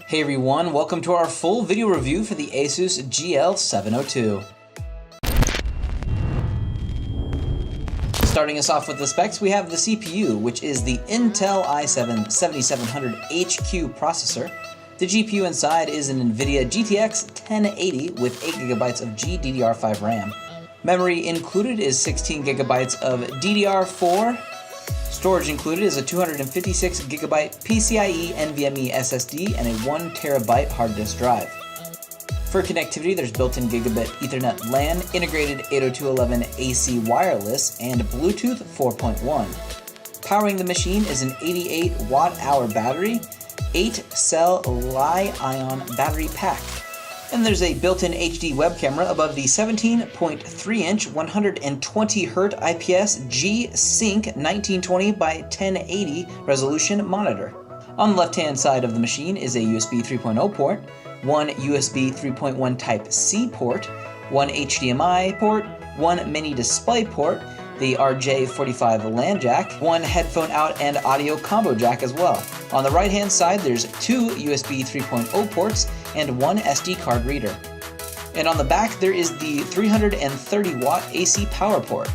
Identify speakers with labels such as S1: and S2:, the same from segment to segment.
S1: Hey everyone, welcome to our full video review for the ASUS GL702. Starting us off with the specs, we have the CPU, which is the Intel i7 7700HQ processor. The GPU inside is an NVIDIA GTX 1080 with 8GB of GDDR5 RAM. Memory included is 16GB of DDR4. Storage included is a 256GB PCIe NVMe SSD and a 1TB hard disk drive. For connectivity, there's built-in Gigabit Ethernet LAN, integrated 802.11ac wireless, and Bluetooth 4.1. Powering the machine is an 88 watt-hour battery, 8-cell Li-ion battery pack. And there's a built-in HD web camera above the 17.3-inch 120Hz IPS G-Sync 1920 by 1080 resolution monitor. On the left-hand side of the machine is a USB 3.0 port, one USB 3.1 Type-C port, one HDMI port, one mini display port, the RJ45 LAN jack, one headphone out and audio combo jack as well. On the right-hand side, there's two USB 3.0 ports and one SD card reader. And on the back, there is the 330-watt AC power port.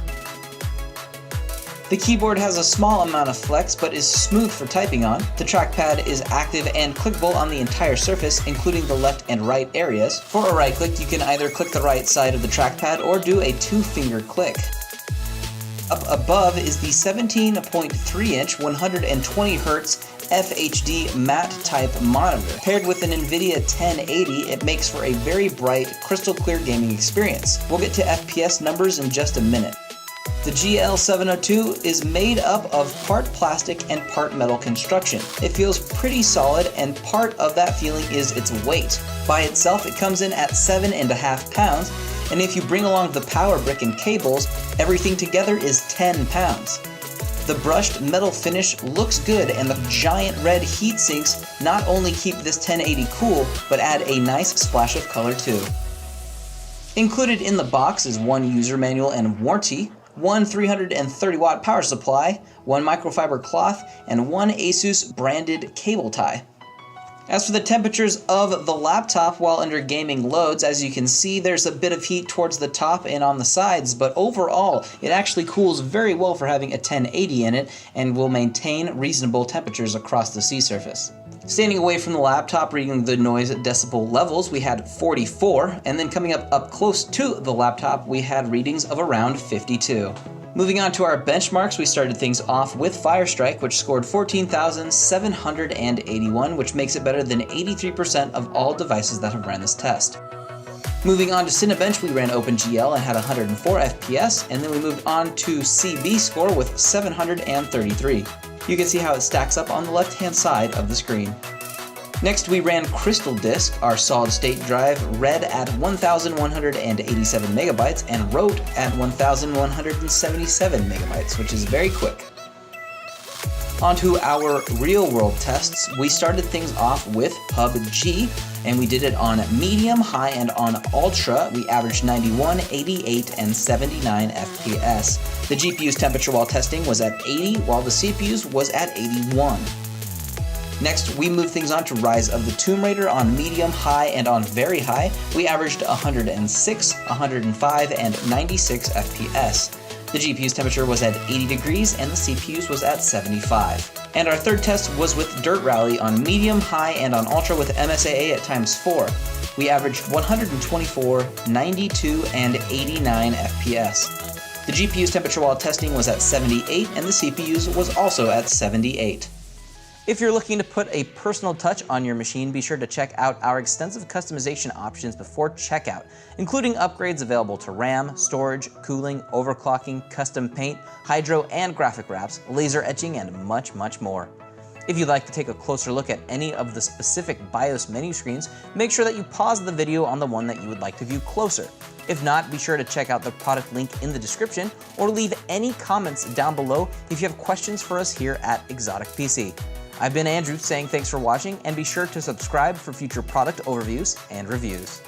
S1: The keyboard has a small amount of flex, but is smooth for typing on. The trackpad is active and clickable on the entire surface, including the left and right areas. For a right click, you can either click the right side of the trackpad or do a two-finger click. Up above is the 17.3-inch 120Hz FHD matte type monitor. Paired with an NVIDIA 1080, it makes for a very bright, crystal clear gaming experience. We'll get to FPS numbers in just a minute. The GL702 is made up of part plastic and part metal construction. It feels pretty solid, and part of that feeling is its weight. By itself, it comes in at 7.5 pounds, and if you bring along the power brick and cables, everything together is 10 pounds. The brushed metal finish looks good, and the giant red heat sinks not only keep this 1080 cool, but add a nice splash of color too. Included in the box is one user manual and warranty, one 330-watt power supply, one microfiber cloth, and one ASUS branded cable tie. As for the temperatures of the laptop while under gaming loads, as you can see, there's a bit of heat towards the top and on the sides, but overall, it actually cools very well for having a 1080 in it and will maintain reasonable temperatures across the sea surface. Standing away from the laptop, reading the noise decibel levels, we had 44, and then coming up close to the laptop, we had readings of around 52. Moving on to our benchmarks, we started things off with Firestrike, which scored 14,781, which makes it better than 83% of all devices that have ran this test. Moving on to Cinebench, we ran OpenGL and had 104 FPS, and then we moved on to CB score with 733. You can see how it stacks up on the left-hand side of the screen. Next, we ran Crystal Disk. Our solid-state drive read at 1,187 megabytes and wrote at 1,177 megabytes, which is very quick. Onto our real-world tests. We started things off with PUBG, and we did it on medium, high, and on ultra. We averaged 91, 88, and 79 FPS. The GPU's temperature while testing was at 80, while the CPU's was at 81. Next, we moved things on to Rise of the Tomb Raider on medium, high, and on very high. We averaged 106, 105, and 96 FPS. The GPU's temperature was at 80 degrees and the CPU's was at 75. And our third test was with Dirt Rally on medium, high, and on ultra with MSAA at ×4. We averaged 124, 92, and 89 FPS. The GPU's temperature while testing was at 78 and the CPU's was also at 78. If you're looking to put a personal touch on your machine, be sure to check out our extensive customization options before checkout, including upgrades available to RAM, storage, cooling, overclocking, custom paint, hydro and graphic wraps, laser etching, and much, much more. If you'd like to take a closer look at any of the specific BIOS menu screens, make sure that you pause the video on the one that you would like to view closer. If not, be sure to check out the product link in the description or leave any comments down below if you have questions for us here at Exotic PC. I've been Andrew saying thanks for watching, and be sure to subscribe for future product overviews and reviews.